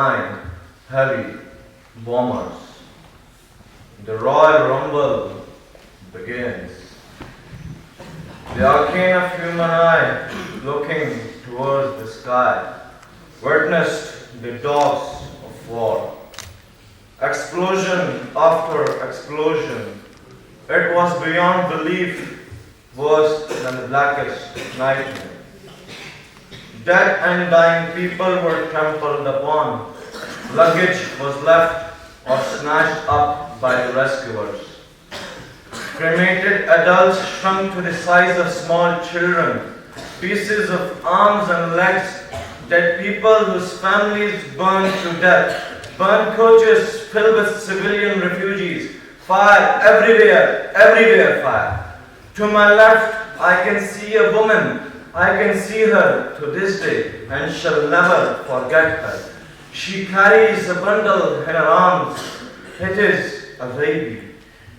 nine heavy bombers. The Royal Rumble begins. The arcane of human eye, looking towards the sky, witnessed the dogs of war. Explosion after explosion. It was beyond belief, worse than the blackest nightmare. Dead and dying people were trampled upon. Luggage was left or snatched up by the rescuers. Cremated adults shrunk to the size of small children. Pieces of arms and legs. Dead people whose families burned to death. Burned coaches filled with civilian refugees. Fire everywhere, everywhere fire. To my left, I can see a woman. I can see her to this day and shall never forget her. She carries a bundle in her arms. It is a baby.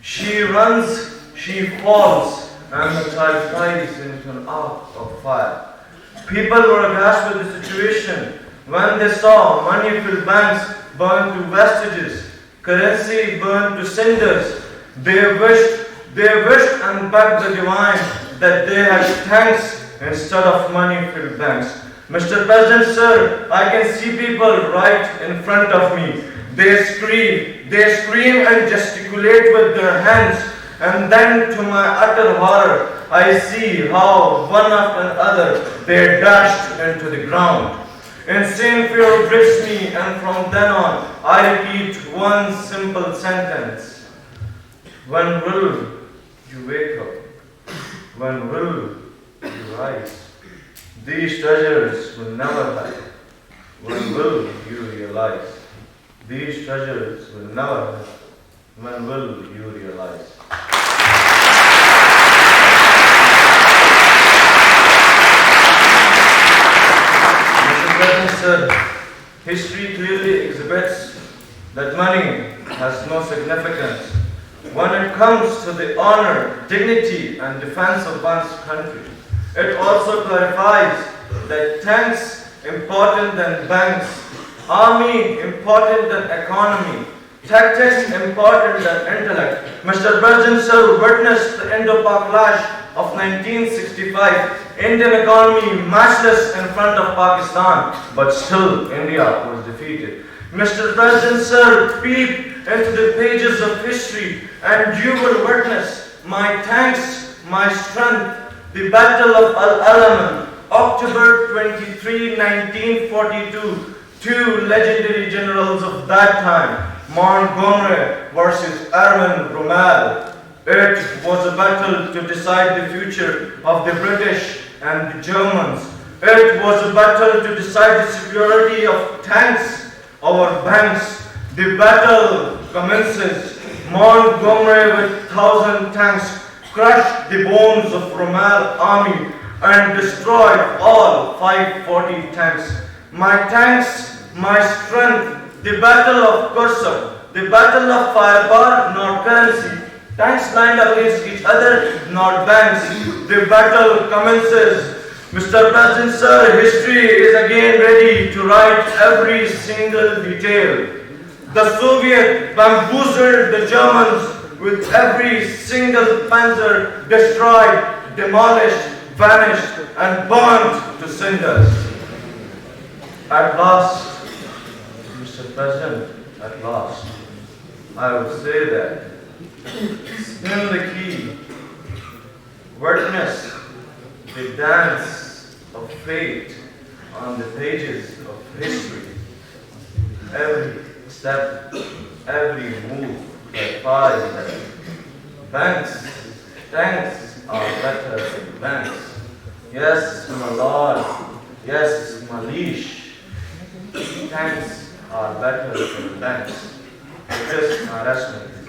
She runs, she falls, and the child flies into an arc of fire. People were aghast with the situation when they saw money-filled banks burned to vestiges, currency burned to cinders. They wished and begged the divine that they had tanks instead of money-filled banks. Mr. President, sir, I can see people right in front of me. They scream and gesticulate with their hands, and then to my utter horror, I see how one after another they dashed into the ground. Insane fear grips me, and from then on, I repeat one simple sentence. When will you wake up? When will you rise? These treasures will never hide. When will you realize? These treasures will never hide. When will you realize? Mr. President, sir, history clearly exhibits that money has no significance when it comes to the honor, dignity, and defense of one's country. It also clarifies that tanks important than banks, army important than economy, tactics important than intellect. Mr. President, sir, witnessed the Indo-Pak clash of 1965. Indian economy matchless in front of Pakistan, but still India was defeated. Mr. President, sir, peep into the pages of history and you will witness my tanks, my strength. The Battle of Al-Alamein, October 23, 1942. Two legendary generals of that time, Montgomery versus Erwin Rommel. It was a battle to decide the future of the British and the Germans. It was a battle to decide the security of tanks, our banks. The battle commences. Montgomery with 1,000 tanks crushed the bones of Rommel army and destroyed all 540 tanks. My tanks, my strength, the battle of Kursk, the battle of firepower, not currency. Tanks lined up against each other, not banks. The battle commences. Mr. President, sir, history is again ready to write every single detail. The Soviets bamboozled the Germans with every single panzer destroyed, demolished, vanished, and burnt to cinders. At last, Mr. President, at last, I would say that spin the key, witness the dance of fate on the pages of history. Every step, every move clarifies that tanks are better than banks. Yes, my lord, yes, my liege, tanks are better than banks. With this, I rest my case.